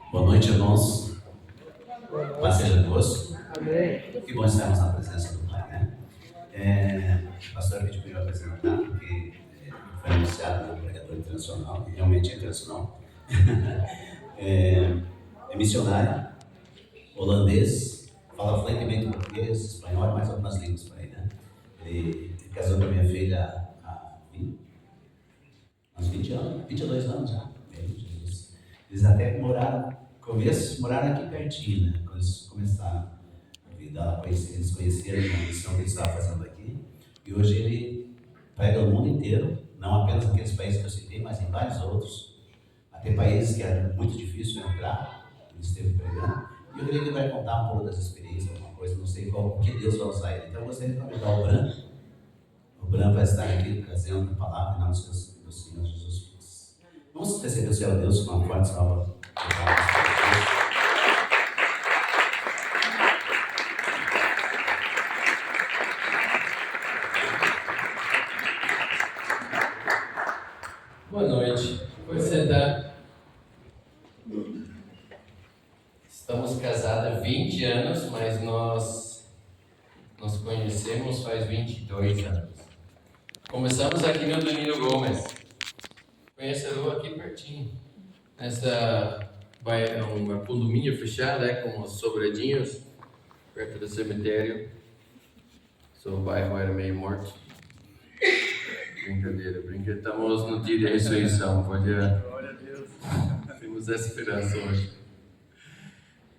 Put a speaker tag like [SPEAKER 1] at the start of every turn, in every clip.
[SPEAKER 1] Boa noite, irmãos. Paz seja convosco.
[SPEAKER 2] Amém.
[SPEAKER 1] Que bom estarmos na presença do Pai, né? O pastor pediu para eu apresentar, porque foi anunciado no pregador internacional, e realmente é internacional. É missionário, holandês, fala fluentemente português, espanhol e mais algumas línguas por aí, né? Ele casou com a minha filha há uns 20 anos, 22 anos já. Eles até moraram aqui pertinho, né? Quando eles começaram a vida, eles conheceram a missão que eles estavam fazendo aqui. E hoje ele prega o mundo inteiro, não apenas naqueles países que eu citei, mas em vários outros. Até países que era muito difícil entrar, ele esteve pregando. E eu queria que ele vai contar um pouco das experiências, alguma coisa, não sei o que Deus vai usar ele. Então eu gostaria de convidar o Bran. O Bran vai estar aqui trazendo a palavra em nome do Senhor Jesus Cristo. Vamos receber o Senhor Deus com uma forte salva.
[SPEAKER 3] Boa noite. Pode sentar. Estamos casados há 20 anos, mas nós nos conhecemos faz 22 anos. Começamos aqui no Danilo Gomes. Conhece a rua aqui pertinho. Essa é uma condomínio fechada, com os sobradinhos, perto do cemitério. O bairro era meio morto. Brincadeira. Estamos no dia da ressurreição. Glória a Deus. Temos essa esperança hoje.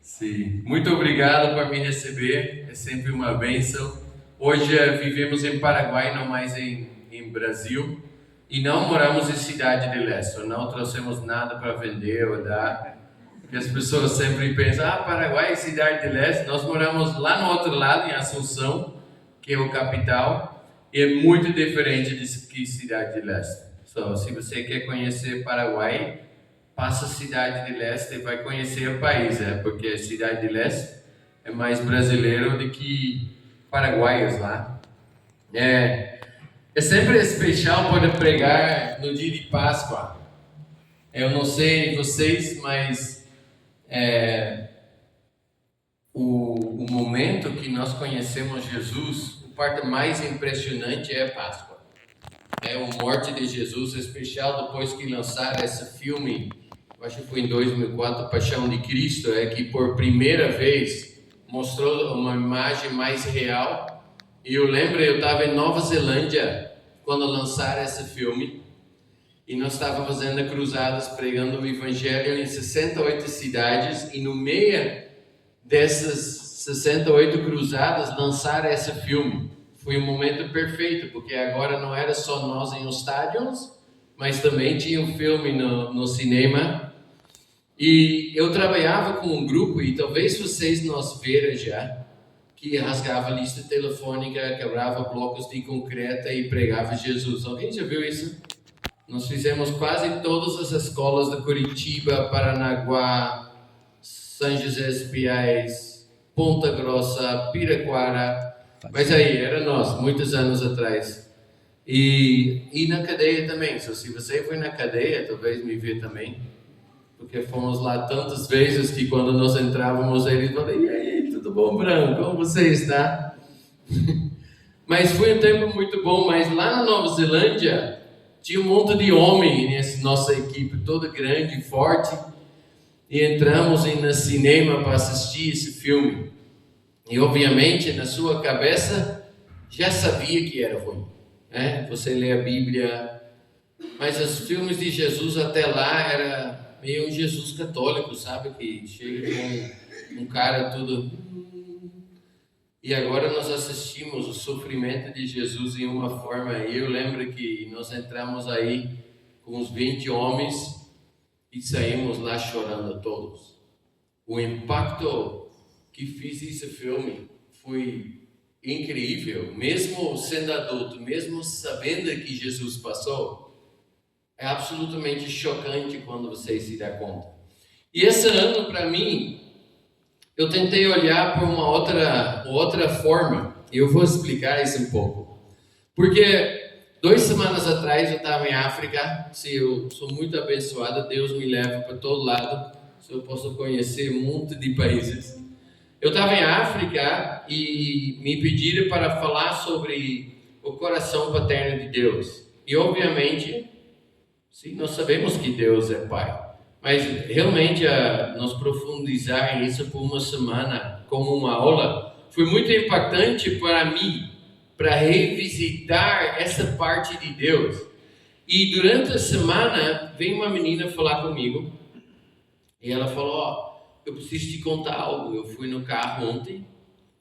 [SPEAKER 3] Sim. Muito obrigado por me receber. É sempre uma bênção. Hoje vivemos em Paraguai, não mais em Brasil. E não moramos em Cidade de Leste. Não trouxemos nada para vender ou dar. Porque as pessoas sempre pensam, Paraguai, Cidade de Leste. Nós moramos lá no outro lado, em Assunção, que é o capital. E é muito diferente que Cidade de Leste. Se você quer conhecer Paraguai, passa a Cidade de Leste e vai conhecer o país, porque a Cidade de Leste é mais brasileiro do que paraguaios lá. É sempre especial poder pregar no dia de Páscoa. Eu não sei vocês, mas o momento que nós conhecemos Jesus, a parte mais impressionante é a Páscoa. É a morte de Jesus, especial depois que lançaram esse filme, acho que foi em 2004, Paixão de Cristo, que por primeira vez mostrou uma imagem mais real. E eu lembro, eu estava em Nova Zelândia quando lançaram esse filme, e nós estávamos fazendo cruzadas, pregando o Evangelho em 68 cidades, e no meio dessas 68 cruzadas lançaram esse filme. Foi um momento perfeito, porque agora não era só nós em estádios, mas também tinha um filme no cinema. E eu trabalhava com um grupo, e talvez vocês nos viram já, que rasgava lista telefônica, quebrava blocos de concreto e pregava Jesus. Alguém já viu isso? Nós fizemos quase todas as escolas de Curitiba, Paranaguá, São José dos Pinhais, Ponta Grossa, Piraquara. Mas aí, era nós, muitos anos atrás. E na cadeia também. Se você foi na cadeia, talvez me vê também. Porque fomos lá tantas vezes que quando nós entrávamos, eles falaram, e aí, tudo bom, Branco? Como você está? Mas foi um tempo muito bom. Mas lá na Nova Zelândia, tinha um monte de homem nessa nossa equipe, toda grande, forte. E entramos no cinema para assistir esse filme. E obviamente na sua cabeça já sabia que era ruim, Você lê a Bíblia, mas os filmes de Jesus até lá era meio um Jesus católico, sabe? Que chega com um cara tudo. E agora nós assistimos o sofrimento de Jesus em uma forma. E eu lembro que nós entramos aí com uns 20 homens e saímos lá chorando todos. O impacto que fiz esse filme foi incrível, mesmo sendo adulto, mesmo sabendo que Jesus passou, é absolutamente chocante quando você se dá conta. E esse ano, para mim, eu tentei olhar por uma outra forma, e eu vou explicar isso um pouco. Porque 2 semanas atrás eu estava em África, eu sou muito abençoado, Deus me leva para todo lado. se eu posso conhecer um monte de países. Eu estava em África e me pediram para falar sobre o coração paterno de Deus. E obviamente, sim, nós sabemos que Deus é Pai. Mas realmente nós profundizar isso por uma semana como uma aula foi muito impactante para mim, para revisitar essa parte de Deus. E durante a semana veio uma menina falar comigo e ela falou: eu preciso te contar algo. Eu fui no carro ontem,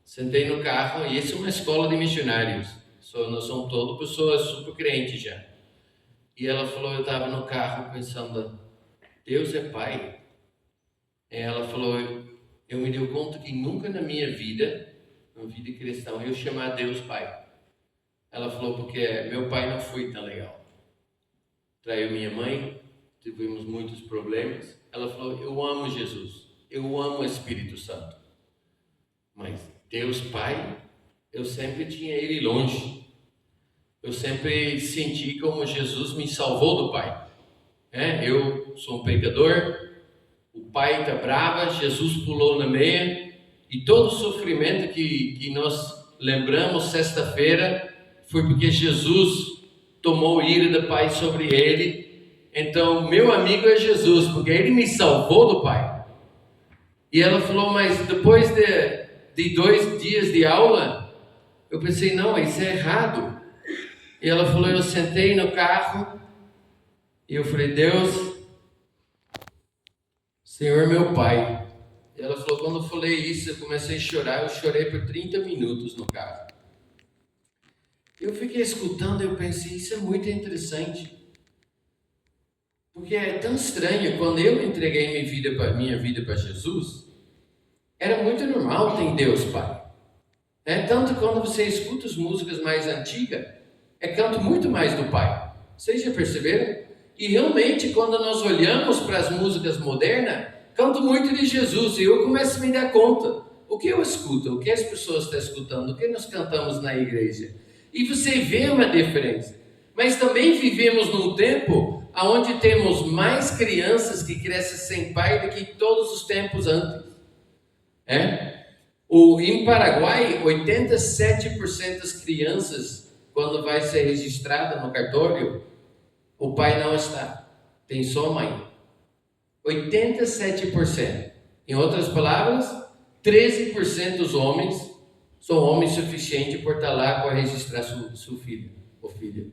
[SPEAKER 3] sentei no carro e essa é uma escola de missionários. Nós somos todas pessoas super crentes já. E ela falou: eu estava no carro pensando, Deus é Pai. Ela falou: eu me dei conta que nunca na minha vida cristã, eu chamar Deus Pai. Ela falou: porque meu pai não foi tão legal. Traiu minha mãe, tivemos muitos problemas. Ela falou: eu amo Jesus, eu amo o Espírito Santo. Mas Deus Pai, eu sempre tinha Ele longe. Eu sempre senti como Jesus me salvou do Pai. Eu sou um pecador, o Pai está bravo, Jesus pulou na meia, e todo o sofrimento que nós lembramos sexta-feira foi porque Jesus tomou ira do Pai sobre ele. Então, meu amigo é Jesus, porque ele me salvou do Pai. E ela falou: mas depois de 2 dias de aula, eu pensei, não, isso é errado. E ela falou: eu sentei no carro e eu falei: Deus, Senhor é meu Pai. E ela falou: quando eu falei isso, eu comecei a chorar. Eu chorei por 30 minutos no carro. Eu fiquei escutando e eu pensei, isso é muito interessante. Porque é tão estranho, quando eu entreguei minha vida para Jesus, era muito normal ter Deus Pai. Tanto quando você escuta as músicas mais antigas, canto muito mais do Pai. Vocês já perceberam? E realmente, quando nós olhamos para as músicas modernas, canto muito de Jesus. E eu começo a me dar conta. O que eu escuto? O que as pessoas estão escutando? O que nós cantamos na igreja? E você vê uma diferença. Mas também vivemos num tempo onde temos mais crianças que crescem sem pai do que todos os tempos antes. Em Paraguai, 87% das crianças, quando vai ser registrada no cartório, o pai não está, tem só a mãe. 87%. Em outras palavras, 13% dos homens são homens suficientes por estar lá para registrar seu filho ou filha.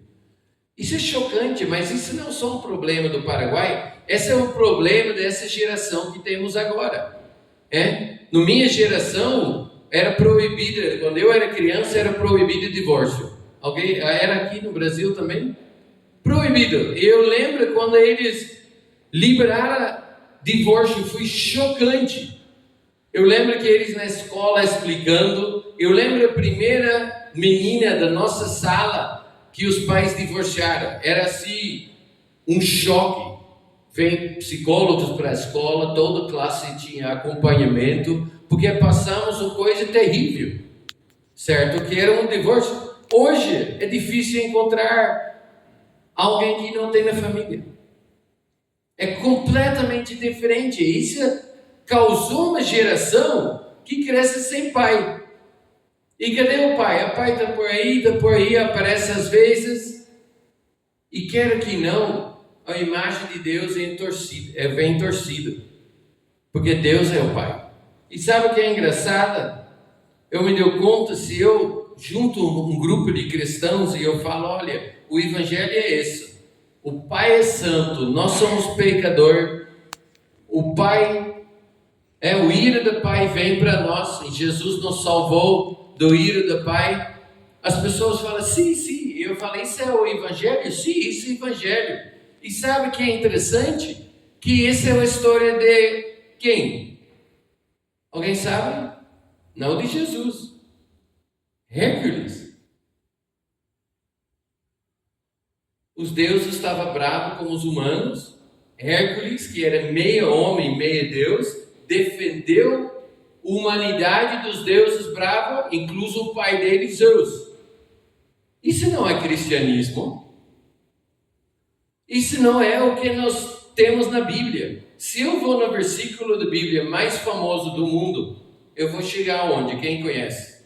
[SPEAKER 3] Isso é chocante, mas isso não é só um problema do Paraguai, esse é um problema dessa geração que temos agora. Na minha geração, era proibida, quando eu era criança, era proibido o divórcio. Alguém era aqui no Brasil também? Proibido. Eu lembro quando eles liberaram divórcio, foi chocante. Eu lembro que eles na escola explicando, eu lembro a primeira menina da nossa sala que os pais divorciaram, era assim, um choque. Vem psicólogos para a escola, toda classe tinha acompanhamento, porque passamos uma coisa terrível, certo? Que era um divórcio. Hoje é difícil encontrar alguém que não tem na família. É completamente diferente. Isso causou uma geração que cresce sem pai. E cadê o pai? O pai está por aí, aparece às vezes. E quer que não, a imagem de Deus vem torcida. Porque Deus é o pai. E sabe o que é engraçado? Eu me dei conta, se eu junto um grupo de cristãos e eu falo, olha, o evangelho é esse. O Pai é santo, nós somos pecadores. O Pai, o ira do Pai vem para nós. E Jesus nos salvou do ira do Pai. As pessoas falam, sim. Eu falei, isso é o evangelho? Sim, isso é o evangelho. E sabe o que é interessante? Que essa é uma história de quem? Alguém sabe? Não de Jesus. Hércules. Os deuses estavam bravos com os humanos. Hércules, que era meio homem, meio Deus, defendeu a humanidade dos deuses bravos, incluso o pai dele, Zeus. Isso não é cristianismo. Isso não é o que nós temos na Bíblia. Se eu vou no versículo da Bíblia mais famoso do mundo, eu vou chegar aonde? Quem conhece?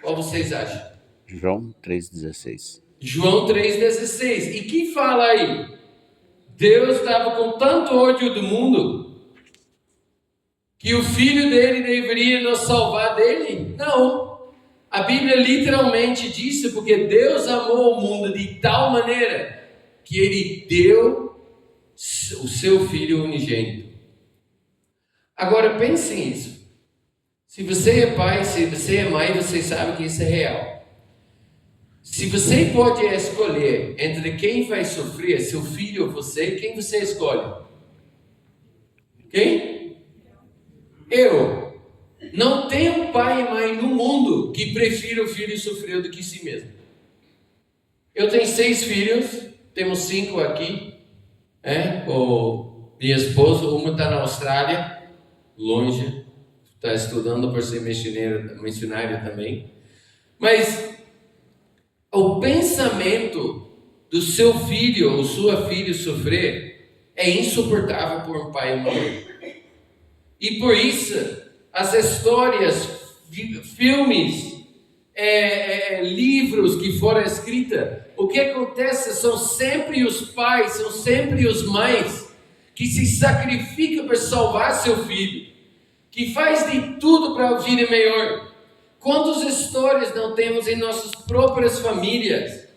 [SPEAKER 3] Qual vocês acham?
[SPEAKER 2] João 3,16.
[SPEAKER 3] João 3,16. E que fala aí? Deus estava com tanto ódio do mundo que o filho dele deveria nos salvar dele? Não. A Bíblia literalmente diz, porque Deus amou o mundo de tal maneira que ele deu o seu filho unigênito. Agora pense nisso. Se você é pai, se você é mãe, você sabe que isso é real. Se você pode escolher entre quem vai sofrer, seu filho ou você, quem você escolhe? Quem? Eu. Não tem pai e mãe no mundo que prefira o filho sofrer do que si mesmo. Eu tenho 6 filhos, temos 5 aqui. Minha esposa, uma está na Austrália, longe, está estudando por ser missionária também. Mas o pensamento do seu filho ou sua filha sofrer é insuportável por um pai e uma mãe. E por isso, as histórias, filmes, livros que foram escritos, o que acontece são sempre os pais, são sempre os mães que se sacrificam para salvar seu filho, que faz de tudo para a vida melhor. Quantas histórias não temos em nossas próprias famílias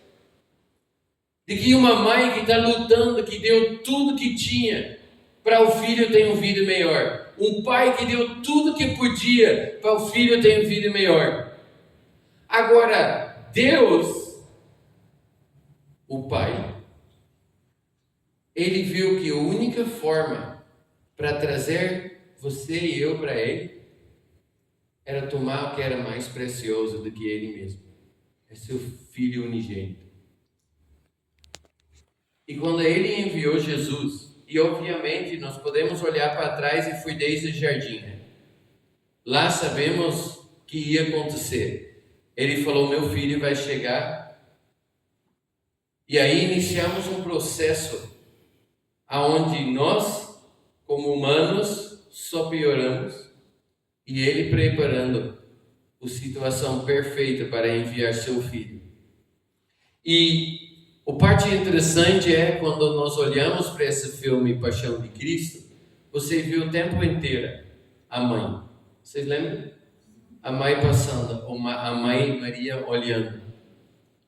[SPEAKER 3] de que uma mãe que está lutando, que deu tudo que tinha para o filho ter uma vida melhor, um pai que deu tudo que podia para o filho ter uma vida melhor. Agora, Deus, o Pai, Ele viu que a única forma para trazer você e eu para Ele era tomar o que era mais precioso do que Ele mesmo. É seu Filho unigênito. E quando Ele enviou Jesus, e obviamente nós podemos olhar para trás e foi desde o jardim. Lá sabemos que ia acontecer. Ele falou, meu filho vai chegar. E aí iniciamos um processo aonde nós, como humanos, só pioramos. E ele preparando a situação perfeita para enviar seu filho. E a parte interessante é quando nós olhamos para esse filme Paixão de Cristo, você viu o tempo inteiro a mãe. Vocês lembram? A mãe passando, a mãe Maria olhando.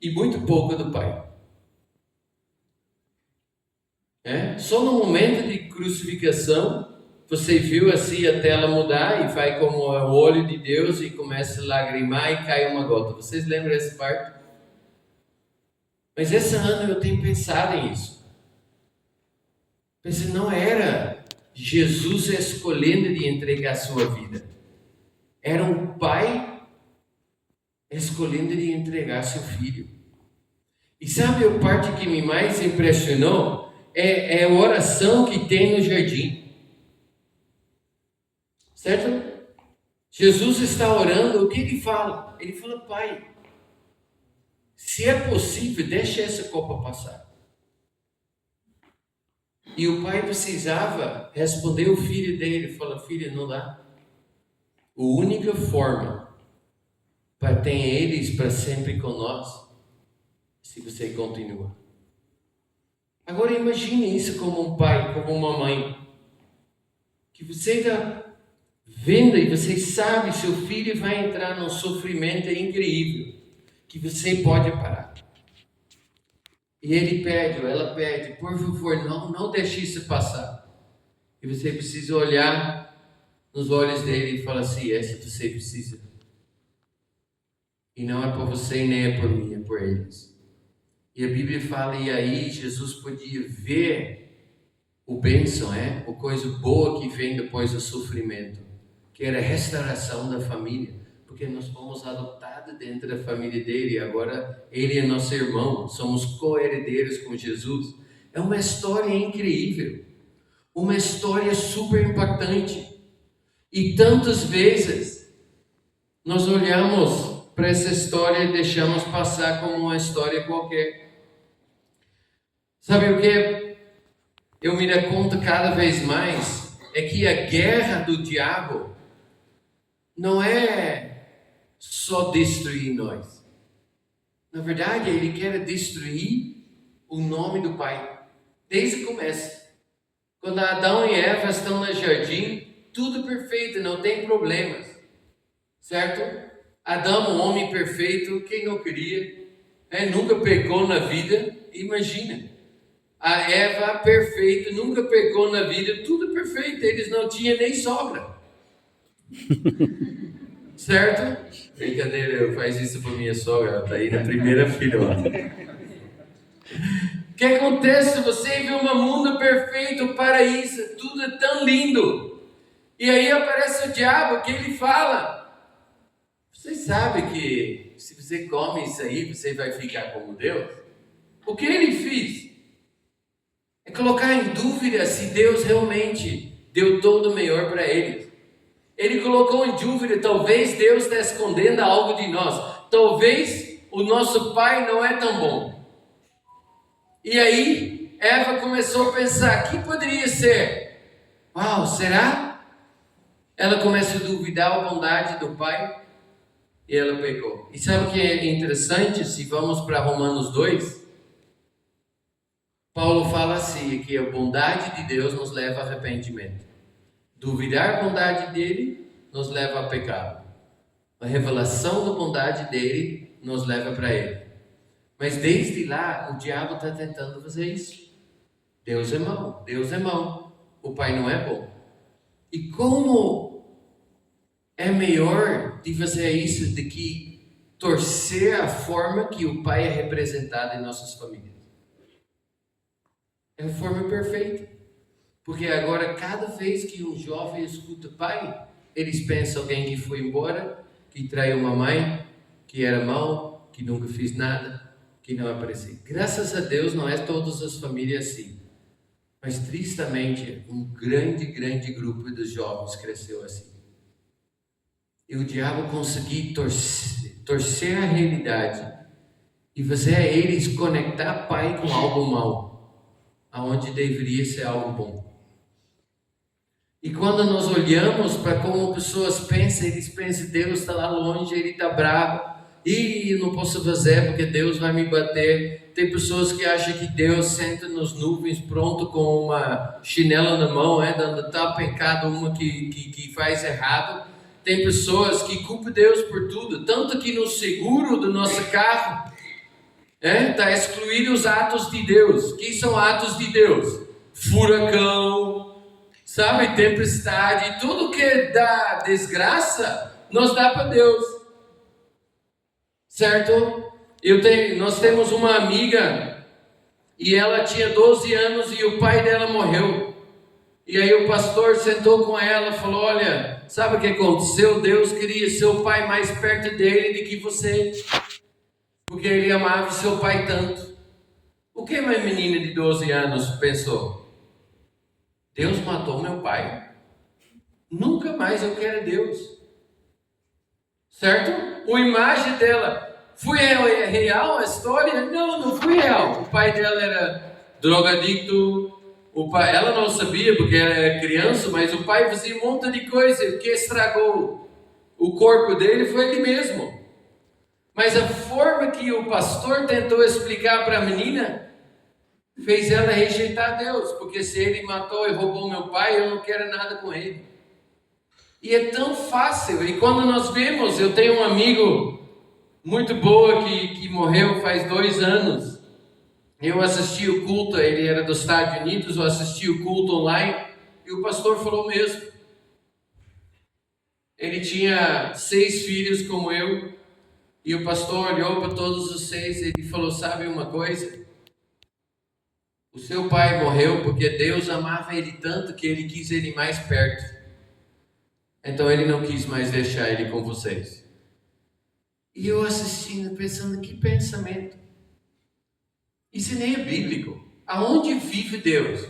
[SPEAKER 3] E muito pouco do pai. Só no momento de crucificação, você viu assim a tela mudar e vai como o olho de Deus e começa a lagrimar e cai uma gota. Vocês lembram dessa parte? Mas esse ano eu tenho pensado nisso. Pensei, não era Jesus escolhendo de entregar a sua vida. Era um pai escolhendo de entregar seu filho. E sabe a parte que me mais impressionou? É a oração que tem no jardim. Certo? Jesus está orando, o que ele fala? Ele fala, Pai, se é possível, deixa essa copa passar. E o pai precisava responder o filho dele, fala, filho, não dá. A única forma para ter eles para sempre com nós, se você continua. Agora imagine isso como um pai, como uma mãe, que você está vendo e você sabe seu filho vai entrar num sofrimento incrível, que você pode parar. E ele pede, ou ela pede, por favor, não deixe isso passar. E você precisa olhar nos olhos dele e falar assim, essa você precisa. E não é por você, nem é por mim, é por eles. E a Bíblia fala, e aí Jesus podia ver o bênção, a coisa boa que vem depois do sofrimento, que era a restauração da família, porque nós fomos adotados dentro da família dele, e agora ele é nosso irmão, somos co-herdeiros com Jesus. É uma história incrível, uma história super impactante. E tantas vezes nós olhamos para essa história e deixamos passar como uma história qualquer. Sabe o que? eu me dou conta cada vez mais é que a guerra do diabo não é só destruir nós. Na verdade, ele quer destruir o nome do Pai, desde o começo. Quando Adão e Eva estão no jardim, tudo perfeito, não tem problemas, certo? Adão, um homem perfeito, quem não queria? Nunca pecou na vida, imagina. A Eva, perfeita, nunca pecou na vida, tudo perfeito, eles não tinham nem sogra. Certo? Brincadeira, eu faço isso para minha sogra, ela está aí na primeira filha. O que acontece? Você vê um mundo perfeito, um paraíso, tudo é tão lindo. E aí aparece o diabo, que ele fala: você sabe que se você come isso aí, você vai ficar como Deus? O que ele fez? É colocar em dúvida se Deus realmente deu todo o melhor para eles. Ele colocou em dúvida, talvez Deus está escondendo algo de nós. Talvez o nosso pai não é tão bom. E aí, Eva começou a pensar, que poderia ser? Uau, será? Ela começa a duvidar a bondade do pai e ela pecou. E sabe o que é interessante? Se vamos para Romanos 2, Paulo fala assim, que a bondade de Deus nos leva a arrependimento. Duvidar a bondade dele nos leva a pecado. A revelação da bondade dele nos leva para ele. Mas desde lá, o diabo está tentando fazer isso. Deus é mau, Deus é mau. O Pai não é bom. E como é melhor de fazer isso do que torcer a forma que o Pai é representado em nossas famílias? É a forma perfeita. Porque agora, cada vez que um jovem escuta pai, eles pensam alguém que foi embora, que traiu uma mãe, que era mau, que nunca fez nada, que não apareceu. Graças a Deus, não é todas as famílias assim. Mas, tristemente, um grande grupo de jovens cresceu assim. E o diabo conseguiu torcer a realidade e fazer eles conectar pai com algo mau, aonde deveria ser algo bom. E quando nós olhamos para como pessoas pensam, eles pensam, Deus está lá longe, Ele está bravo, e não posso fazer porque Deus vai me bater. Tem pessoas que acham que Deus senta nas nuvens pronto com uma chinela na mão, dando tapa em cada uma que faz errado. Tem pessoas que culpam Deus por tudo, tanto que no seguro do nosso carro está excluído os atos de Deus. Que são atos de Deus? Furacão, sabe, tempestade, tudo que dá desgraça, nós dá para Deus, certo? Nós temos uma amiga, e ela tinha 12 anos, e o pai dela morreu, e aí o pastor sentou com ela, falou, olha, sabe o que aconteceu? Deus queria seu pai mais perto dele do que você, porque ele amava seu pai tanto. O que uma menina de 12 anos pensou? Deus matou meu pai, nunca mais eu quero Deus, certo? A imagem dela, foi real a história? Não foi real. O pai dela era drogadicto, ela não sabia porque era criança, mas o pai fazia um monte de coisa, o que estragou o corpo dele foi ele mesmo. Mas a forma que o pastor tentou explicar para a menina fez ela rejeitar Deus, porque se ele matou e roubou meu pai, eu não quero nada com ele. E é tão fácil. E quando nós vemos, eu tenho um amigo muito boa que morreu faz 2 anos. Eu assisti o culto, ele era dos Estados Unidos, eu assisti o culto online, e o pastor falou mesmo. Ele tinha 6 filhos como eu, e o pastor olhou para todos os 6 e ele falou, sabe uma coisa? O seu pai morreu porque Deus amava ele tanto que ele quis ele mais perto. Então ele não quis mais deixar ele com vocês. E eu assistindo, pensando, que pensamento. Isso nem é bíblico. Aonde vive Deus?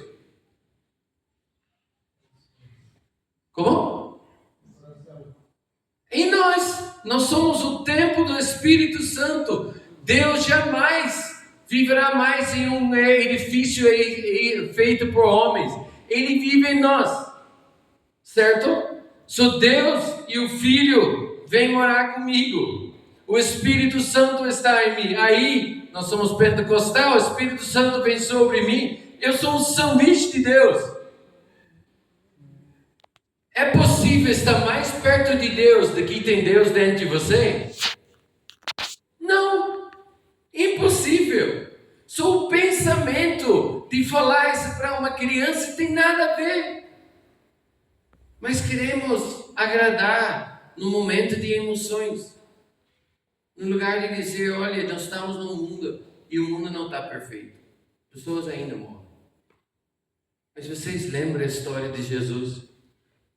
[SPEAKER 3] Como? Em nós. Nós somos o templo do Espírito Santo. Deus jamais viverá mais em um edifício feito por homens. Ele vive em nós, certo? Deus e o Filho vêm morar comigo. O Espírito Santo está em mim. Aí, nós somos pentecostal, o Espírito Santo vem sobre mim. Eu sou um sanduíche de Deus. É possível estar mais perto de Deus do que tem Deus dentro de você? Não, impossível. Só o pensamento de falar isso para uma criança tem nada a ver. Mas queremos agradar no momento de emoções. No lugar de dizer, olha, nós estamos no mundo e o mundo não está perfeito. Pessoas ainda morrem. Mas vocês lembram a história de Jesus?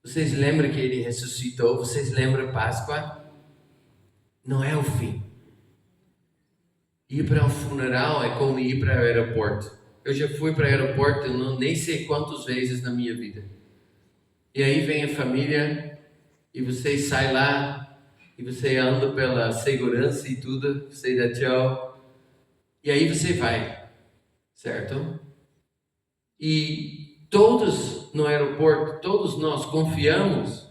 [SPEAKER 3] Vocês lembram que ele ressuscitou? Vocês lembram Páscoa? Não é o fim. Ir para um funeral é como ir para o aeroporto. Eu já fui para o aeroporto nem sei quantas vezes na minha vida. E aí vem a família e você sai lá e você anda pela segurança e tudo, você dá tchau. E aí você vai, certo? E todos no aeroporto, todos nós confiamos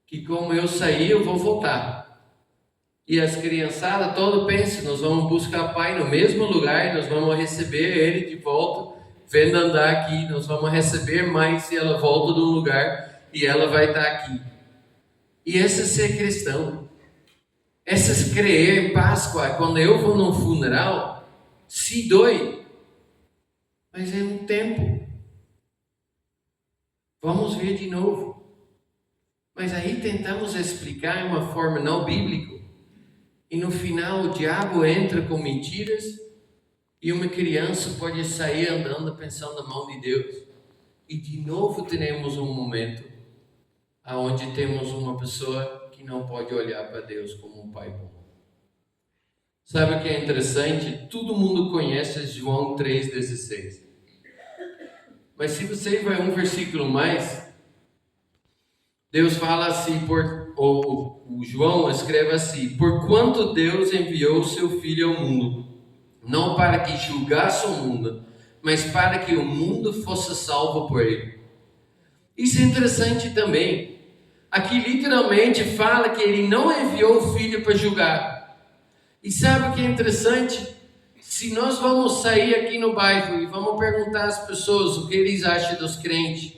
[SPEAKER 3] que como eu saí, eu vou voltar. E as criançadas todas pensam, nós vamos buscar pai no mesmo lugar, nós vamos receber ele de volta, vendo andar aqui, nós vamos receber mãe se ela volta do lugar e ela vai estar aqui. E essa é ser cristão. Essas crer em Páscoa, quando eu vou num funeral, se dói, mas é um tempo. Vamos ver de novo. Mas aí tentamos explicar de uma forma não bíblica. E no final o diabo entra com mentiras e uma criança pode sair andando pensando na mão de Deus. E de novo teremos um momento onde temos uma pessoa que não pode olhar para Deus como um pai bom. Sabe o que é interessante? Todo mundo conhece João 3,16. Mas se você vai um versículo mais, Deus fala assim, o João escreve assim: porquanto Deus enviou o seu Filho ao mundo, não para que julgasse o mundo, mas para que o mundo fosse salvo por ele. Isso é interessante também. Aqui literalmente fala que ele não enviou o Filho para julgar. E sabe o que é interessante? Se nós vamos sair aqui no bairro e vamos perguntar às pessoas o que eles acham dos crentes,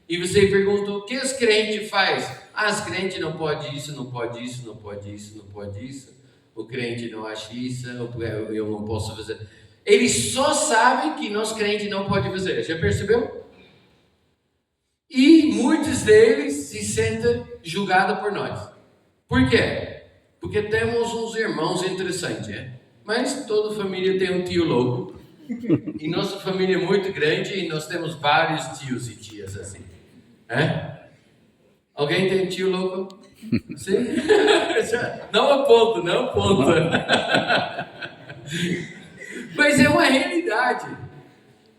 [SPEAKER 3] e você pergunta o que os crentes fazem? Os crentes não pode isso, não pode isso, não pode isso, não pode isso. O crente não acha isso, eu não posso fazer. Eles só sabem que nós crentes não podemos fazer. Já percebeu? E muitos deles se sentem julgados por nós. Por quê? Porque temos uns irmãos interessantes, mas toda família tem um tio louco. E nossa família é muito grande e nós temos vários tios e tias assim. Alguém tem tio louco? Sim? Não aponta. Mas é uma realidade.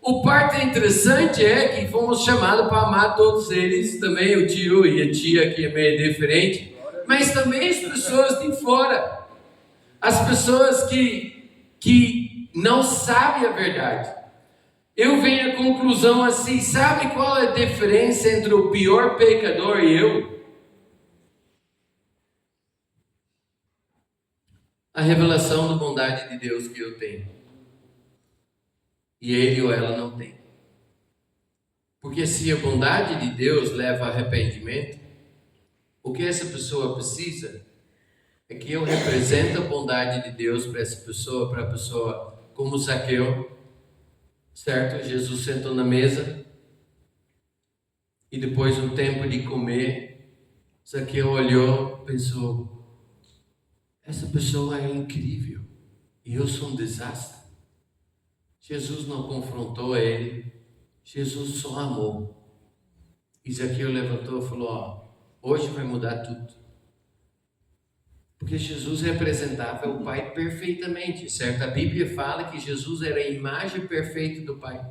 [SPEAKER 3] O parte interessante é que fomos chamados para amar todos eles, também o tio e a tia que é meio diferente, mas também as pessoas de fora, as pessoas que não sabem a verdade. Eu venho à conclusão assim, sabe qual é a diferença entre o pior pecador e eu? A revelação da bondade de Deus que eu tenho. E ele ou ela não tem. Porque se a bondade de Deus leva a arrependimento, o que essa pessoa precisa é que eu represente a bondade de Deus para essa pessoa, para a pessoa como Zaqueu, certo? Jesus sentou na mesa e depois um tempo de comer, Zaqueu olhou, pensou, essa pessoa é incrível e eu sou um desastre. Jesus não confrontou ele, Jesus só amou. E Zaqueu levantou e falou, hoje vai mudar tudo. Porque Jesus representava o Pai perfeitamente, certo? A Bíblia fala que Jesus era a imagem perfeita do Pai.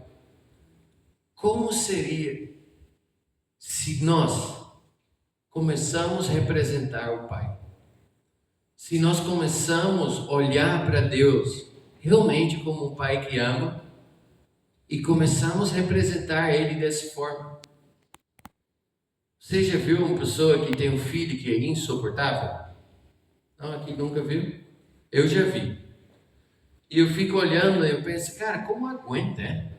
[SPEAKER 3] Como seria se nós começamos a representar o Pai? Se nós começamos a olhar para Deus realmente como um pai que ama e começamos a representar ele dessa forma. Você já viu uma pessoa que tem um filho que é insuportável? Não, aqui nunca viu? Eu já vi. E eu fico olhando e eu penso, cara, como aguenta, é?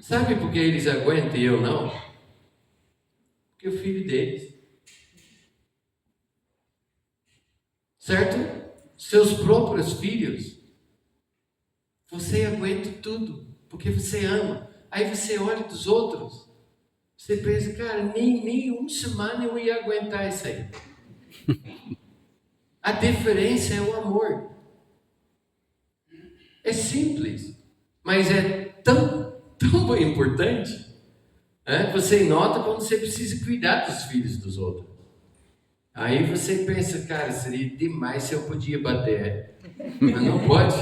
[SPEAKER 3] Sabe por que eles aguentam e eu não? Porque o filho deles. Certo? Seus próprios filhos. Você aguenta tudo, porque você ama. Aí você olha dos outros. Você pensa, cara, nem uma semana eu ia aguentar isso aí. A diferença é o amor. É simples, mas é tão importante. Você nota quando você precisa cuidar dos filhos dos outros. Aí você pensa, cara, seria demais se eu podia bater. Mas não pode.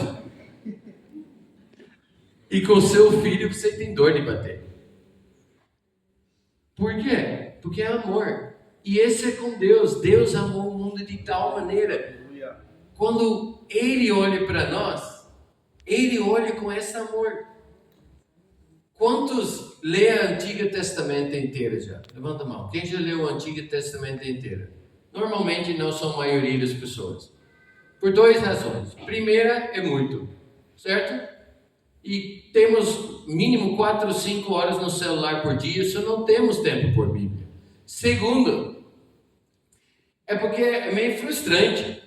[SPEAKER 3] E com seu filho você tem dor de bater. Por quê? Porque é amor. E esse é com Deus. Deus amou o mundo de tal maneira. Quando Ele olha para nós, Ele olha com esse amor. Quantos lê a Antiga Testamento inteira já? Levanta a mão. Quem já leu o Antigo Testamento inteira? Normalmente não são a maioria das pessoas. Por duas razões. Primeira é muito, certo? E temos mínimo 4 ou 5 horas no celular por dia, só não temos tempo por Bíblia. Segundo, é porque é meio frustrante,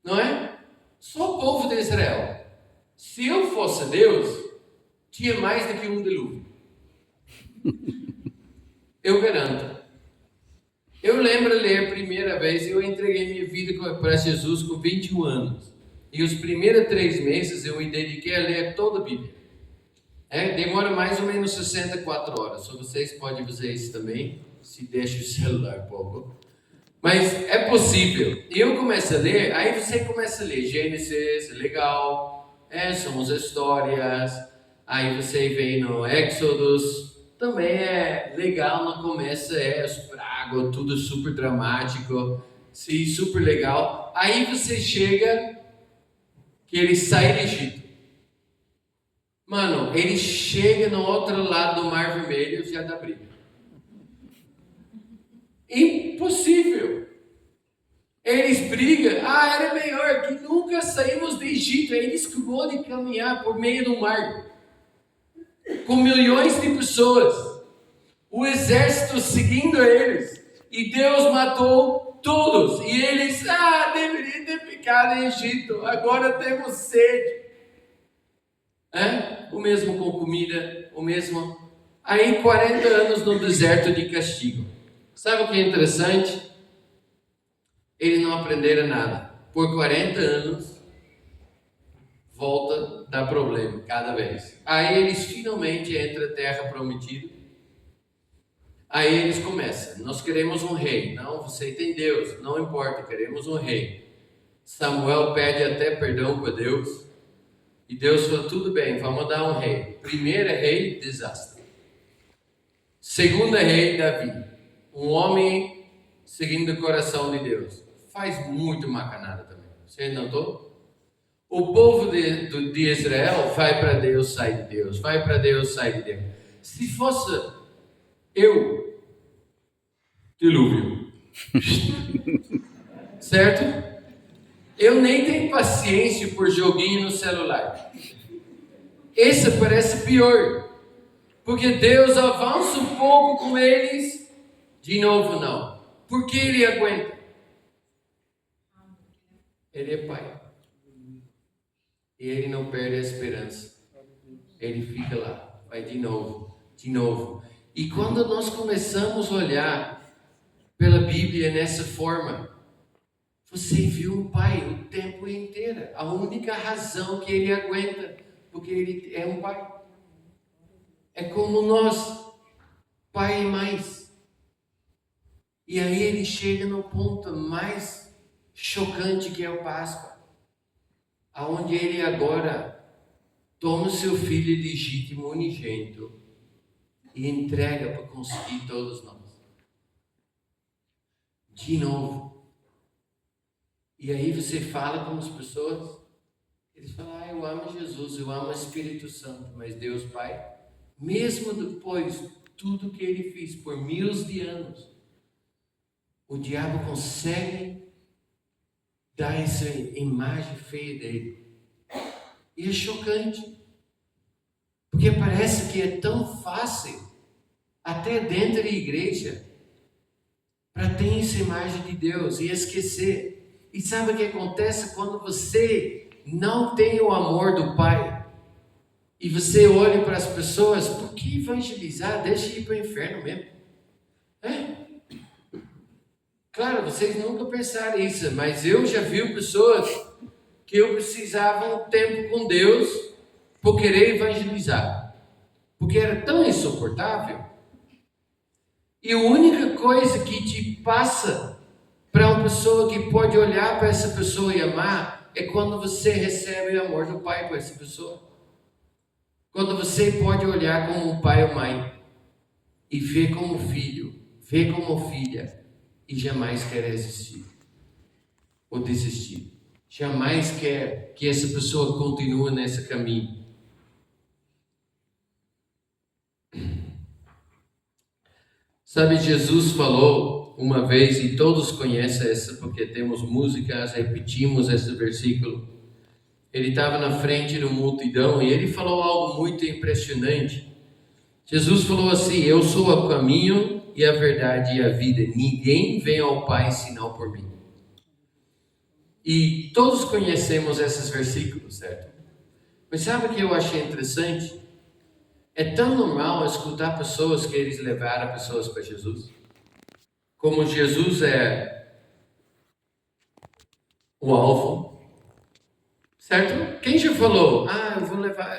[SPEAKER 3] não é? Só o povo de Israel. Se eu fosse Deus, tinha mais do que um dilúvio. Eu garanto. Eu lembro de ler a primeira vez, eu entreguei minha vida para Jesus com 21 anos. E os primeiros 3 meses eu me dediquei a ler toda a Bíblia. Demora mais ou menos 64 horas. Só vocês podem fazer isso também, se deixa o celular um pouco. Mas é possível. E eu começo a ler, aí você começa a ler Gênesis, legal. São as histórias. Aí você vem no Éxodos. Também é legal no começo, os pragas, tudo super dramático, sim, super legal. Aí você chega, que ele sai do Egito. Mano, ele chega no outro lado do Mar Vermelho e já dá briga. Impossível. Eles brigam, era melhor que nunca saímos do Egito. Eles que vão de caminhar por meio do mar. Com milhões de pessoas, o exército seguindo eles, e Deus matou todos, e eles, deveria ter ficado em Egito, agora temos sede, o mesmo com comida, o mesmo, aí 40 anos no deserto de castigo. Sabe o que é interessante? Eles não aprenderam nada, por 40 anos, volta, dá problema, cada vez. Aí eles finalmente entram na terra prometida. Aí eles começam, nós queremos um rei. Não, você tem Deus, não importa, queremos um rei. Samuel pede até perdão para Deus. E Deus falou, tudo bem, vamos dar um rei. Primeiro rei, desastre. Segundo rei, Davi. Um homem seguindo o coração de Deus. Faz muito macanada também. Você notou? O povo de Israel vai para Deus, sai de Deus. Vai para Deus, sai de Deus. Se fosse eu, dilúvio. Certo? Eu nem tenho paciência por joguinho no celular. Esse parece pior. Porque Deus avança um pouco com eles. De novo não. Porque Ele aguenta. Ele é Pai. E Ele não perde a esperança. Ele fica lá. Vai de novo. De novo. E quando nós começamos a olhar pela Bíblia nessa forma, você viu um Pai o tempo inteiro. A única razão que Ele aguenta, porque Ele é um Pai. É como nós, pai e mães. E aí Ele chega no ponto mais chocante que é o Páscoa. Aonde Ele agora toma o seu filho legítimo, unigênito, e entrega para conseguir todos nós. De novo. E aí você fala com as pessoas, Eles falam, eu amo Jesus, eu amo o Espírito Santo, mas Deus Pai, mesmo depois de tudo que ele fez por milhares de anos, o diabo consegue dar essa imagem feia dele. E é chocante, porque parece que é tão fácil, até dentro da igreja, para ter essa imagem de Deus e esquecer. E sabe o que acontece quando você não tem o amor do Pai? E você olha para as pessoas, por que evangelizar? Deixa ir para o inferno mesmo. Claro, vocês nunca pensaram isso, mas eu já vi pessoas que eu precisava um tempo com Deus por querer evangelizar. Porque era tão insuportável. E a única coisa que te passa para uma pessoa que pode olhar para essa pessoa e amar é quando você recebe o amor do Pai para essa pessoa. Quando você pode olhar como um pai ou mãe e ver como filho, ver como filha e jamais quer existir ou desistir. Jamais quer que essa pessoa continue nesse caminho. Sabe, Jesus falou uma vez, e todos conhecem essa porque temos músicas, repetimos esse versículo. Ele estava na frente da multidão e ele falou algo muito impressionante. Jesus falou assim, eu sou o caminho e a verdade e a vida. Ninguém vem ao Pai senão por mim. E todos conhecemos esses versículos, certo? Mas sabe o que eu achei interessante? É tão normal escutar pessoas que eles levaram pessoas para Jesus. Como Jesus é o alvo. Certo? Quem já falou?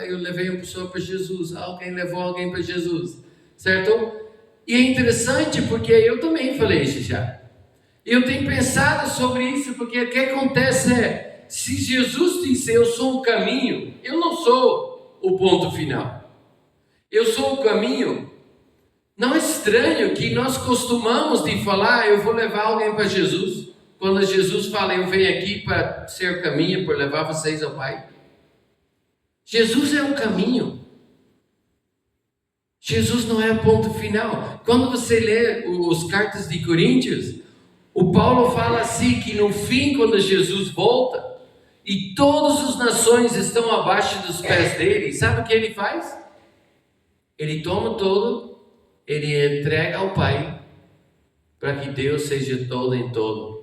[SPEAKER 3] Eu levei uma pessoa para Jesus. Alguém levou alguém para Jesus. Certo? E é interessante porque eu também falei isso já. Eu tenho pensado sobre isso porque o que acontece é, se Jesus disse eu sou o caminho, eu não sou o ponto final. Eu sou o caminho. Não é estranho que nós costumamos de falar, eu vou levar alguém para Jesus. Quando Jesus fala, eu venho aqui para ser o caminho, para levar vocês ao Pai. Jesus é o caminho. Jesus não é o ponto final. Quando você lê os cartas de Coríntios, o Paulo fala assim, que no fim, quando Jesus volta, e todas as nações estão abaixo dos pés dele, sabe o que ele faz? Ele toma todo, ele entrega ao Pai, para que Deus seja todo em todo.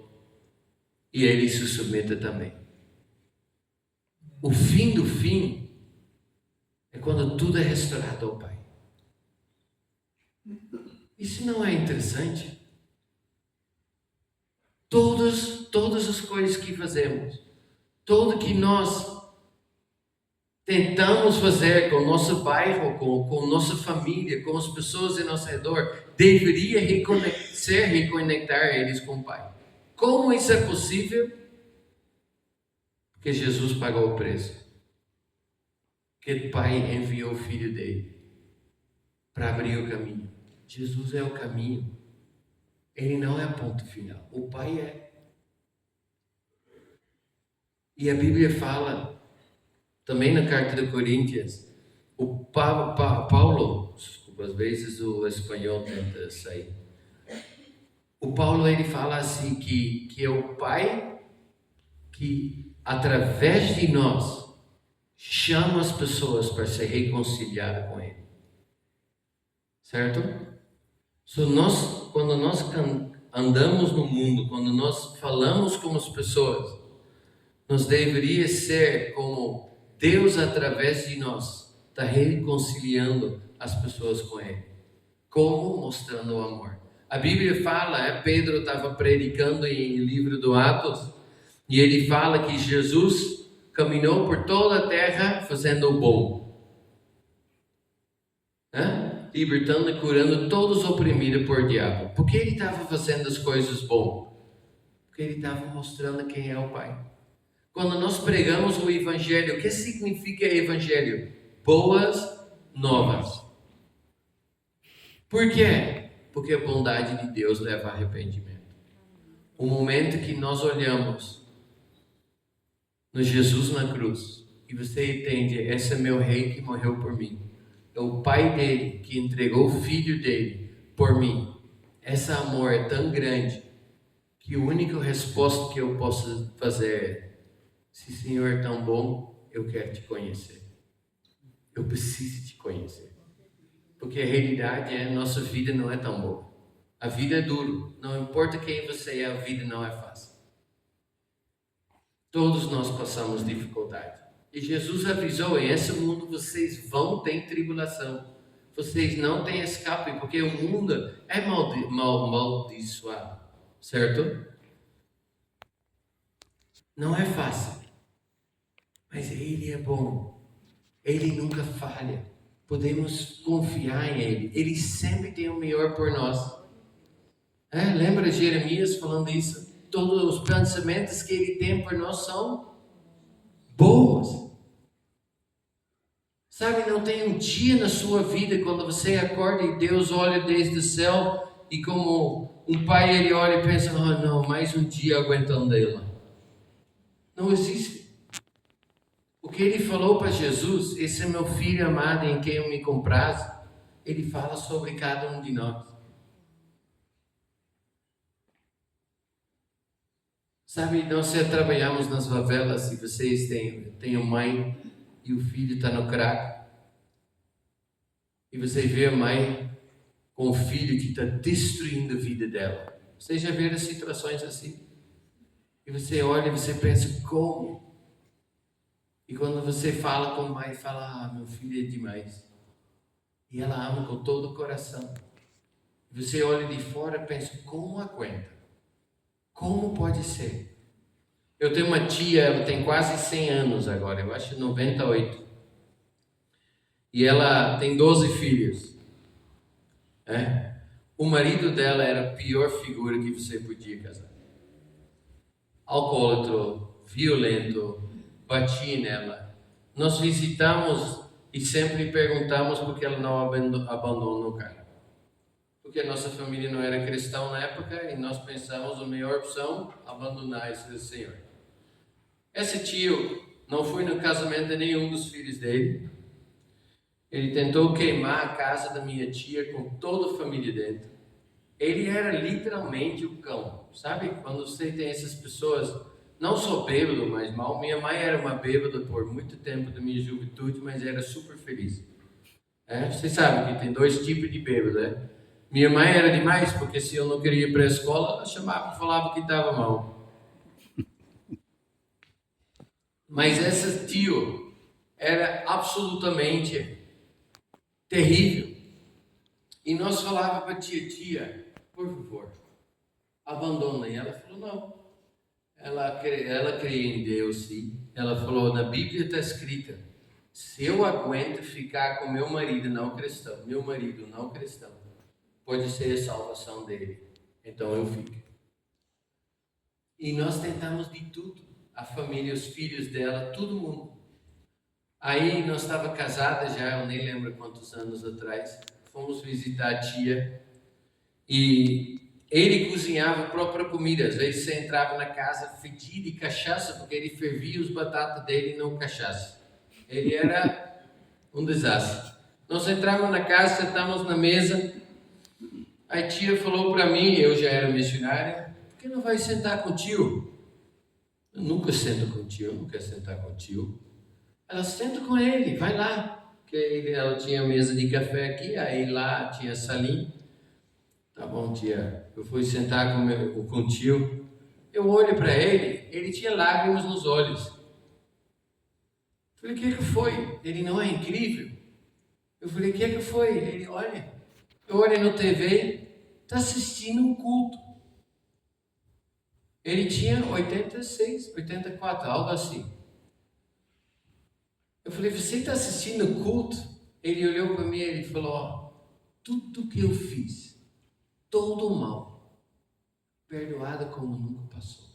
[SPEAKER 3] E ele se submeta também. O fim do fim é quando tudo é restaurado ao Pai. Isso não é interessante? Todas as coisas que fazemos, tudo que nós tentamos fazer com o nosso bairro, com nossa família, com as pessoas ao nosso redor, deveria reconectar eles com o Pai. Como isso é possível? Porque Jesus pagou o preço. Porque o Pai enviou o Filho dele para abrir o caminho. Jesus é o caminho. Ele não é o ponto final. O Pai é. E a Bíblia fala, também na carta de Coríntios, o Paulo, desculpa, às vezes o espanhol tenta sair. O Paulo, ele fala assim, que é o Pai que, através de nós, chama as pessoas para se reconciliar com Ele. Certo? Quando nós andamos no mundo, quando nós falamos com as pessoas, nós deveríamos ser como Deus, através de nós, está reconciliando as pessoas com Ele. Como? Mostrando o amor. A Bíblia fala, Pedro estava predicando em livro do Atos, e ele fala que Jesus caminhou por toda a terra fazendo o bom. Libertando e curando todos os oprimidos por diabo. Por que ele estava fazendo as coisas boas? Porque ele estava mostrando quem é o Pai. Quando nós pregamos o Evangelho, o que significa Evangelho? Boas novas. Por quê? Porque a bondade de Deus leva a arrependimento. O momento que nós olhamos no Jesus na cruz, e você entende, esse é meu rei que morreu por mim. É o pai dele que entregou o filho dele por mim. Esse amor é tão grande que a única resposta que eu posso fazer é: se o Senhor é tão bom, eu quero te conhecer. Eu preciso te conhecer. Porque a realidade é, nossa vida não é tão boa. A vida é dura. Não importa quem você é, a vida não é fácil. Todos nós passamos dificuldade. E Jesus avisou, em esse mundo vocês vão ter tribulação. Vocês não têm escape, porque o mundo é maldiçoado. Certo? Não é fácil. Mas Ele é bom. Ele nunca falha. Podemos confiar em Ele. Ele sempre tem o melhor por nós. Lembra Jeremias falando isso? Todos os pensamentos que Ele tem por nós são bons. Sabe, não tem um dia na sua vida quando você acorda e Deus olha desde o céu e como um pai ele olha e pensa: oh não, mais um dia aguentando ela. Não existe. O que ele falou para Jesus, esse é meu filho amado em quem eu me comprazo, ele fala sobre cada um de nós. Sabe, nós trabalhamos nas favelas e vocês têm a mãe e o filho está no crack. E você vê a mãe com o filho que está destruindo a vida dela. Vocês já viram situações assim? E você olha e você pensa: como? E quando você fala com a mãe, fala: meu filho é demais. E ela ama com todo o coração. E você olha de fora e pensa: como aguenta? Como pode ser? Eu tenho uma tia, ela tem quase 100 anos agora, eu acho 98. E ela tem 12 filhos. O marido dela era a pior figura que você podia casar. Alcoólatra, violento, batia nela. Nós visitamos e sempre perguntamos por que ela não abandonou o cara. Porque a nossa família não era cristã na época e nós pensamos a melhor opção, abandonar esse senhor. Esse tio não foi no casamento de nenhum dos filhos dele. Ele tentou queimar a casa da minha tia com toda a família dentro. Ele era literalmente o cão. Sabe? Quando você tem essas pessoas, não só bêbado, mas mal. Minha mãe era uma bêbada por muito tempo da minha juventude, mas era super feliz. Você sabe que tem 2 tipos de bêbado, né? Minha mãe era demais, porque se eu não queria ir para a escola, ela chamava e falava que estava mal. Mas esse tio era absolutamente terrível. E nós falávamos para a tia, por favor, abandona. E ela falou: não. Ela crê em Deus, sim. Ela falou: na Bíblia está escrita: se eu aguento ficar com meu marido não cristão, pode ser a salvação dele. Então eu fico. E nós tentamos de tudo. A família, os filhos dela, todo mundo. Aí nós estávamos casados já, eu nem lembro quantos anos atrás. Fomos visitar a tia e ele cozinhava a própria comida. Às vezes você entrava na casa fedido de cachaça, porque ele fervia os batatas dele no cachaça. Ele era um desastre. Nós entramos na casa, sentamos na mesa. A tia falou para mim, eu já era missionária: por que não vai sentar com o tio? Eu nunca sento com o tio, não quero sentar com o tio. Ela: senta com ele, vai lá. Porque ela tinha mesa de café aqui, aí lá tinha salinha. Tá bom, tia. Eu fui sentar com o tio. Eu olho para ele tinha lágrimas nos olhos. Falei: o que foi? Ele: não é incrível? Eu falei: o que foi? Ele: olha, eu olho no TV, está assistindo um culto. Ele tinha 86, 84, algo assim. Eu falei: você está assistindo o culto? Ele olhou para mim e ele falou: tudo que eu fiz, todo o mal, perdoado como nunca passou.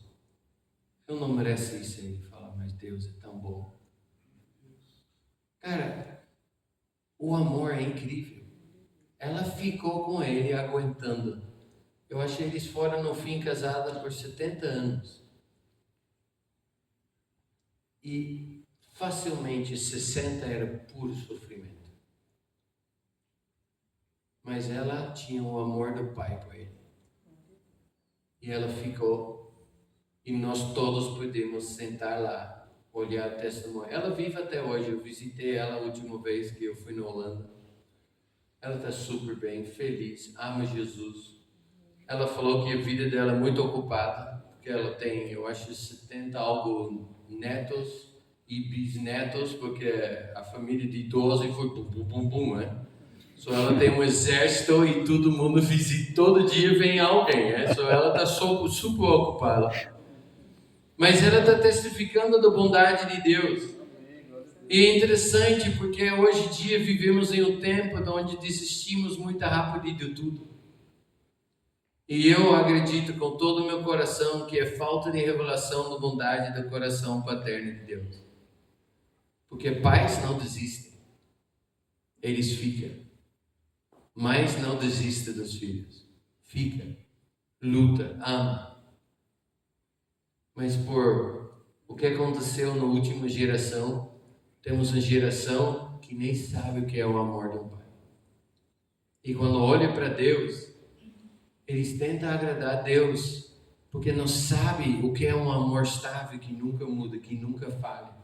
[SPEAKER 3] Eu não mereço isso. Ele fala: mas Deus é tão bom. Cara, o amor é incrível. Ela ficou com ele aguentando. Eu achei eles foram no fim casados por 70 anos. E facilmente 60 era puro sofrimento. Mas ela tinha o amor do Pai por ele. E ela ficou. E nós todos podemos sentar lá, olhar o testemunho. Ela vive até hoje. Eu visitei ela a última vez que eu fui na Holanda. Ela está super bem, feliz, ama Jesus. Ela falou que a vida dela é muito ocupada, porque ela tem, eu acho, 70 algo netos e bisnetos, porque a família de 12 foi bum, bum, bum, bum, né? Só ela tem um exército e todo mundo visita, todo dia vem alguém, né? Só ela está super ocupada. Mas ela está testificando da bondade de Deus. E é interessante porque hoje em dia vivemos em um tempo onde desistimos muito rápido de tudo. E eu acredito com todo o meu coração que é falta de revelação da bondade do coração paterno de Deus. Porque pais não desistem, eles ficam. Mas não desista dos filhos. Fica, luta, ama. Mas por o que aconteceu na última geração, temos uma geração que nem sabe o que é o amor de um pai. E quando olha para Deus, eles tentam agradar a Deus, porque não sabem o que é um amor estável que nunca muda, que nunca falha.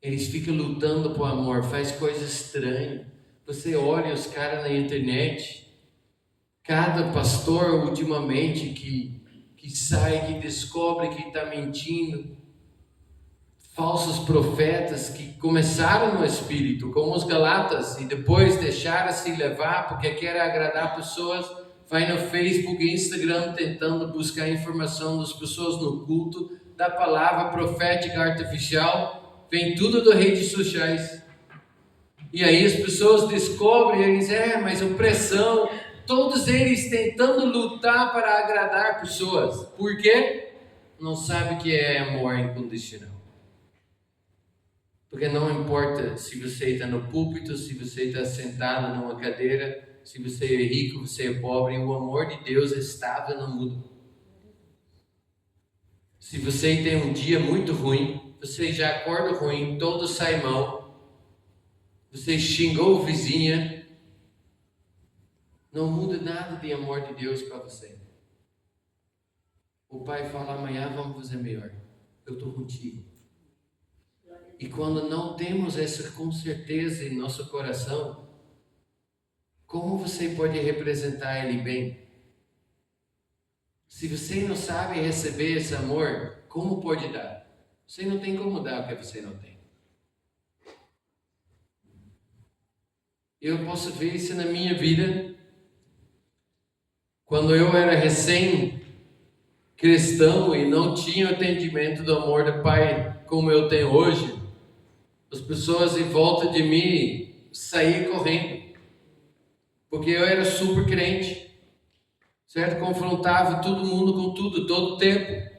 [SPEAKER 3] Eles ficam lutando por amor, faz coisas estranhas. Você olha os caras na internet, cada pastor ultimamente que sai, que descobre que está mentindo, falsos profetas que começaram no Espírito, como os Galatas, e depois deixaram-se levar porque querem agradar pessoas, vai no Facebook e Instagram tentando buscar informação das pessoas no culto, da palavra profética artificial, vem tudo das redes sociais. E aí as pessoas descobrem, eles mas opressão, todos eles tentando lutar para agradar pessoas. Por quê? Não sabe o que é amor incondicional. Porque não importa se você está no púlpito, se você está sentado numa cadeira, se você é rico, você é pobre, o amor de Deus é estável, não muda. Se você tem um dia muito ruim, você já acorda ruim, todo sai mal, você xingou o vizinho, não muda nada de amor de Deus para você. O pai fala, amanhã vamos fazer melhor. Eu estou contigo. E quando não temos essa com certeza em nosso coração, como você pode representar Ele bem? Se você não sabe receber esse amor, como pode dar? Você não tem como dar o que você não tem. Eu posso ver isso na minha vida. Quando eu era recém-cristão e não tinha o entendimento do amor do Pai como eu tenho hoje, as pessoas em volta de mim saíam correndo. Porque eu era super crente. Certo? Confrontava todo mundo com tudo, todo o tempo.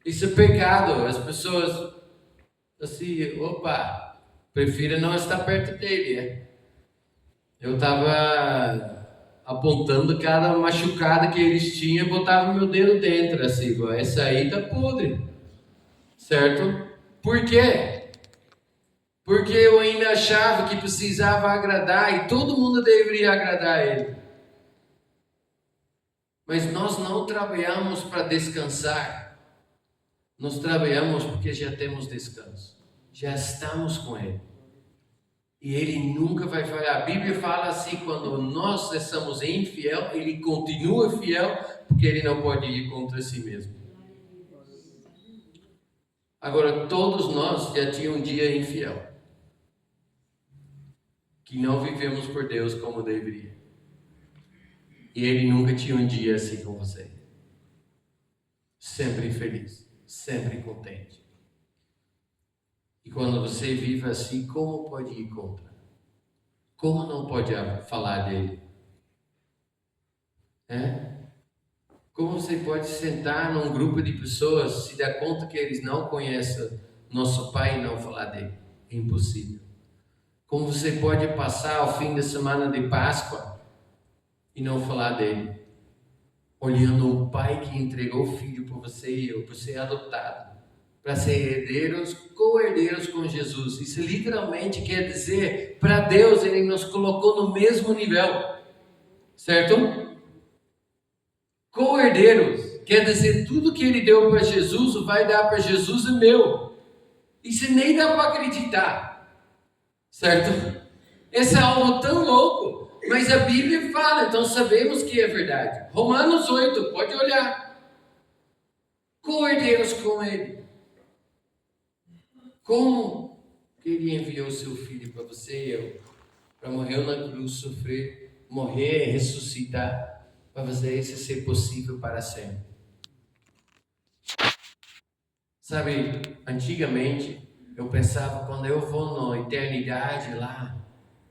[SPEAKER 3] Isso é pecado. As pessoas, assim, prefiro não estar perto dele, né? Eu estava apontando cada machucada que eles tinham, botava meu dedo dentro, assim, essa aí tá podre, certo? Por quê? Porque eu ainda achava que precisava agradar e todo mundo deveria agradar a ele. Mas nós não trabalhamos para descansar, nós trabalhamos porque já temos descanso, já estamos com ele. E ele nunca vai falhar. A Bíblia fala assim, quando nós somos infiel, ele continua fiel, porque ele não pode ir contra si mesmo. Agora, todos nós já tínhamos um dia infiel, que não vivemos por Deus como deveria. E ele nunca tinha um dia assim com você. Sempre feliz, sempre contente. E quando você vive assim, como pode ir contra? Como não pode falar dele? Como você pode sentar num grupo de pessoas, se dar conta que eles não conhecem nosso Pai e não falar dele? É impossível. Como você pode passar o fim de semana de Páscoa e não falar dele? Olhando um pai que entregou o filho por você e eu, por ser adotado. para ser herdeiros, co-herdeiros com Jesus. Isso literalmente quer dizer, para Deus, Ele nos colocou no mesmo nível, certo? Co-herdeiros, quer dizer, tudo que Ele deu para Jesus, vai dar para Jesus e meu. Isso nem dá para acreditar, certo? Esse é algo tão louco, mas a Bíblia fala, então sabemos que é verdade. Romanos 8, pode olhar. Co-herdeiros com Ele. Como que Ele enviou seu Filho para você e eu, para morrer na cruz, sofrer, morrer e ressuscitar, para fazer isso ser possível para sempre. Sabe, antigamente eu pensava, quando eu vou na eternidade lá,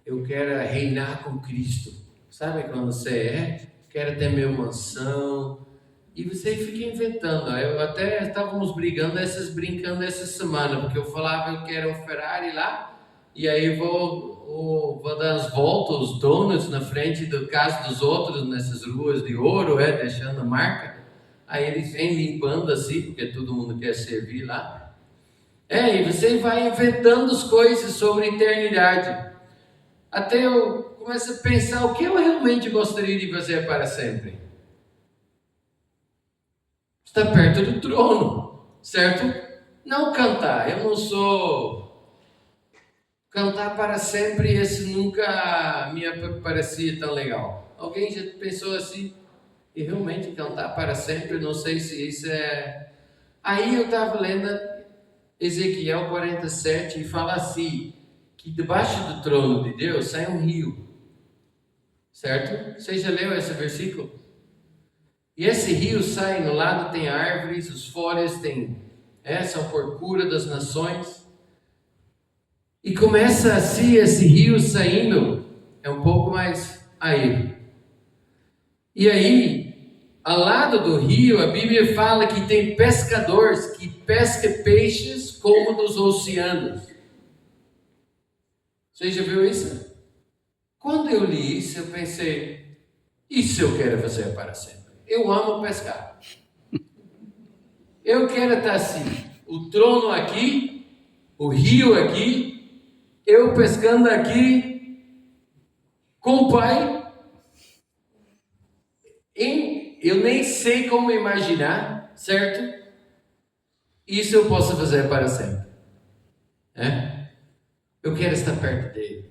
[SPEAKER 3] eu quero reinar com Cristo. Sabe quando você quero ter minha mansão, e você fica inventando. Eu até estávamos brincando essa semana, porque eu falava eu quero um Ferrari lá, e aí vou dar as voltas, os donuts na frente da casa dos outros, nessas ruas de ouro, deixando a marca. Aí eles vêm limpando assim, porque todo mundo quer servir lá. E você vai inventando as coisas sobre a eternidade. Até eu começo a pensar o que eu realmente gostaria de fazer para sempre. Está perto do trono, certo? Não cantar, eu não sou... Cantar para sempre, esse nunca me parecia tão legal. Alguém já pensou assim? E realmente cantar para sempre, não sei se isso é... Aí eu estava lendo Ezequiel 47 e fala assim, que debaixo do trono de Deus sai um rio, certo? Você já leu esse versículo? E esse rio sai, no lado tem árvores, os folhas são por cura das nações. E começa assim esse rio saindo, um pouco mais aí. E aí, ao lado do rio, a Bíblia fala que tem pescadores que pescam peixes como dos oceanos. Você já viu isso? Quando eu li isso, eu pensei, isso eu quero fazer para sempre. Eu amo pescar. Eu quero estar assim, o trono aqui, o rio aqui, eu pescando aqui com o Pai. Eu nem sei como imaginar, certo? Isso eu posso fazer para sempre. Eu quero estar perto dele.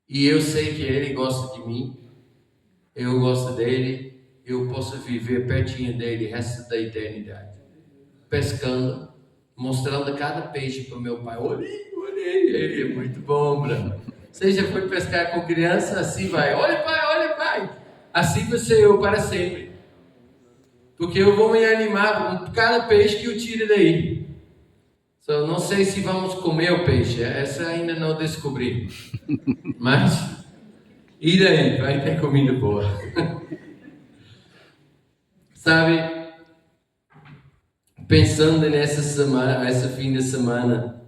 [SPEAKER 3] E eu sei que ele gosta de mim, eu gosto dele, eu posso viver pertinho dele o resto da eternidade. Pescando, mostrando cada peixe para o meu pai. Olhei, ele é muito bom, Bruno. Você já foi pescar com criança? Assim vai. Olha, pai. Assim vai ser eu para sempre. Porque eu vou me animar com cada peixe que eu tiro daí. Não sei se vamos comer o peixe. Essa ainda não descobri. Mas, e daí? Vai ter comida boa. Sabe? Pensando nessa semana, esse fim de semana,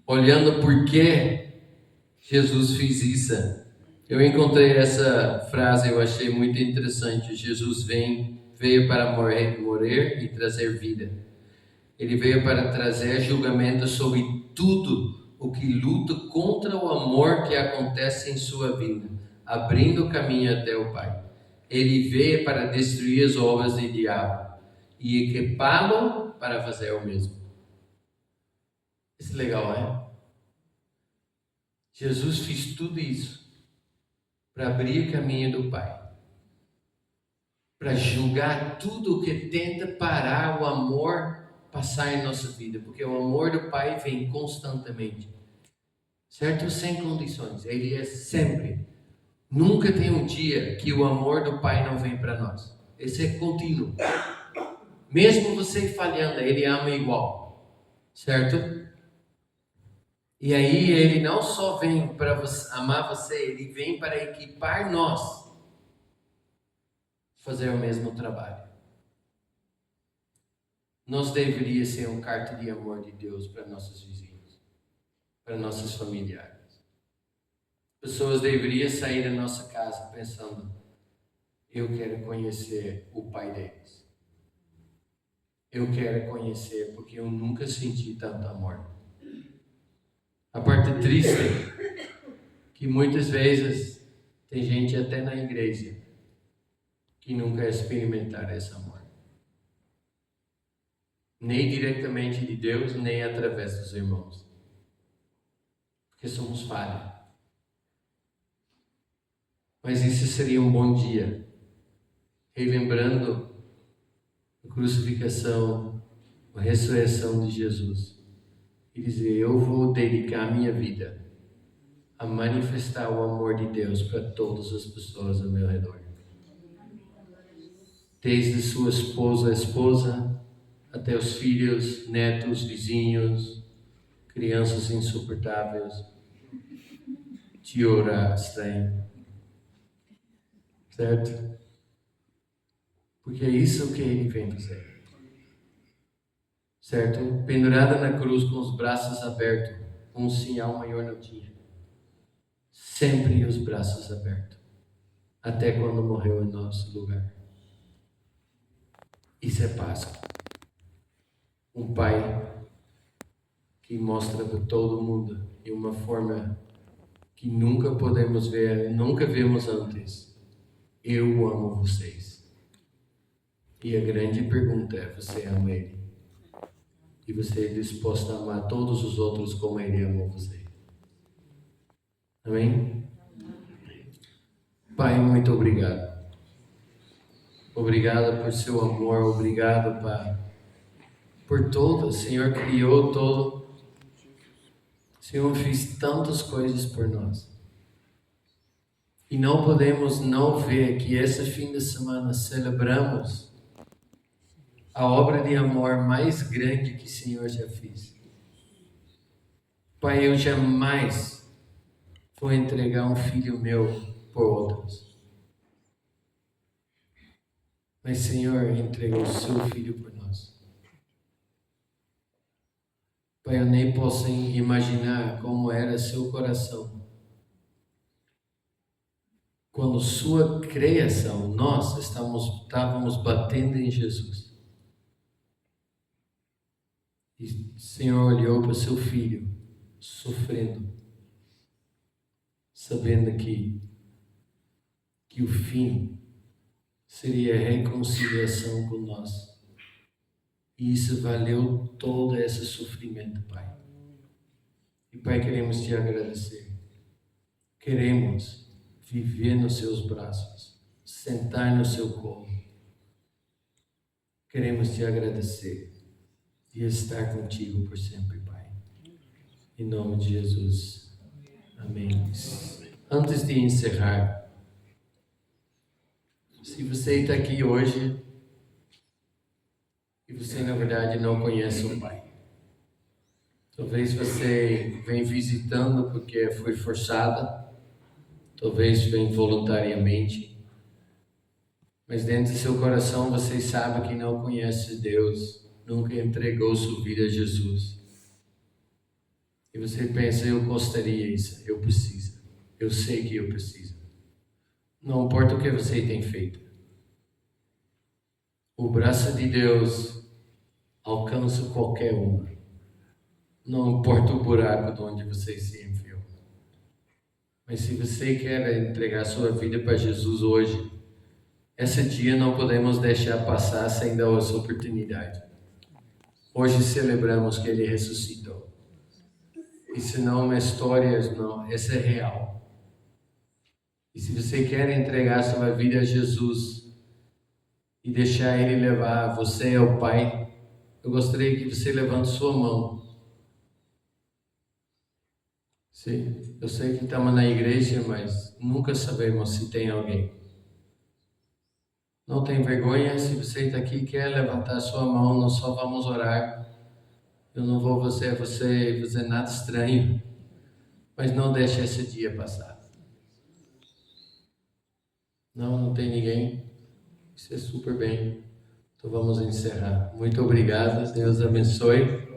[SPEAKER 3] olhando por que Jesus fez isso, eu encontrei essa frase, eu achei muito interessante. Jesus veio para morrer e trazer vida. Ele veio para trazer julgamento sobre tudo o que luta contra o amor que acontece em sua vida, abrindo o caminho até o Pai. Ele veio para destruir as obras do diabo e equipá-lo para fazer o mesmo. Isso é legal, Jesus fez tudo isso para abrir o caminho do Pai, para julgar tudo o que tenta parar o amor passar em nossa vida, porque o amor do Pai vem constantemente, certo? Sem condições, ele é sempre. Nunca tem um dia que o amor do Pai não vem para nós. Esse é contínuo. Mesmo você falhando, ele ama igual, certo? E aí ele não só vem para amar você, ele vem para equipar nós fazer o mesmo trabalho. Nós deveríamos ser um carta de amor de Deus para nossos vizinhos, para nossos familiares. Pessoas deveriam sair da nossa casa pensando, eu quero conhecer o Pai deles. eu quero conhecer, porque eu nunca senti tanto amor. A parte triste, que muitas vezes tem gente até na igreja que nunca experimentar esse amor. Nem diretamente de Deus, nem através dos irmãos. Porque somos falhos. Mas isso seria um bom dia, relembrando a crucificação, a ressurreição de Jesus. E dizer, eu vou dedicar a minha vida a manifestar o amor de Deus para todas as pessoas ao meu redor. Desde sua esposa, até os filhos, netos, vizinhos, crianças insuportáveis, de orar estranho. Certo? Porque é isso que ele vem fazer. Certo? Pendurada na cruz com os braços abertos, um sinal maior não tinha. Sempre os braços abertos. Até quando morreu em nosso lugar. Isso é Páscoa. Um pai que mostra para todo mundo de uma forma que nunca podemos ver, nunca vimos antes. Eu amo vocês. E a grande pergunta é, você ama ele? E você é disposto a amar todos os outros como ele amou você? Amém? Pai, muito obrigado. Obrigado por seu amor, obrigado, Pai, por tudo. O Senhor criou todo. O Senhor fez tantas coisas por nós. E não podemos não ver que esse fim de semana celebramos a obra de amor mais grande que o Senhor já fez. Pai, eu jamais vou entregar um filho meu por outros. Mas o Senhor entregou o seu filho por nós. Pai, eu nem posso imaginar como era seu coração quando sua criação, nós estávamos batendo em Jesus. E o Senhor olhou para o seu filho, sofrendo, sabendo que o fim seria a reconciliação com nós. E isso valeu todo esse sofrimento, Pai. E Pai, queremos te agradecer. Queremos viver nos seus braços, sentar no seu colo. Queremos te agradecer e estar contigo por sempre, Pai. Em nome de Jesus. Amém. Antes de encerrar, se você está aqui hoje e você na verdade não conhece o Pai, talvez você venha visitando porque foi forçada, talvez venha voluntariamente, mas dentro do seu coração você sabe que não conhece Deus, nunca entregou sua vida a Jesus. E você pensa, eu gostaria disso, eu preciso, eu sei que eu preciso. Não importa o que você tem feito. O braço de Deus alcança qualquer um. Não importa o buraco de onde você se enfiou. Mas se você quer entregar sua vida para Jesus hoje, esse dia não podemos deixar passar sem dar essa oportunidade. Hoje celebramos que Ele ressuscitou. Isso não é uma história, não, isso é real. E se você quer entregar sua vida a Jesus e deixar Ele levar você ao Pai, eu gostaria que você levante sua mão. Sim, eu sei que estamos na igreja, mas nunca sabemos se tem alguém. Não tem vergonha, se você está aqui e quer levantar sua mão, nós só vamos orar. Eu não vou fazer nada estranho, mas não deixe esse dia passar. Não tem ninguém. Isso é super bem. Então vamos encerrar. Muito obrigado. Deus abençoe.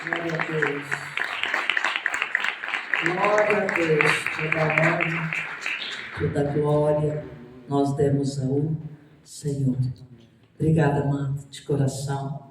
[SPEAKER 4] Glória a Deus. Glória a Deus, toda honra, toda glória, nós demos ao Senhor. Obrigada, amado, de coração.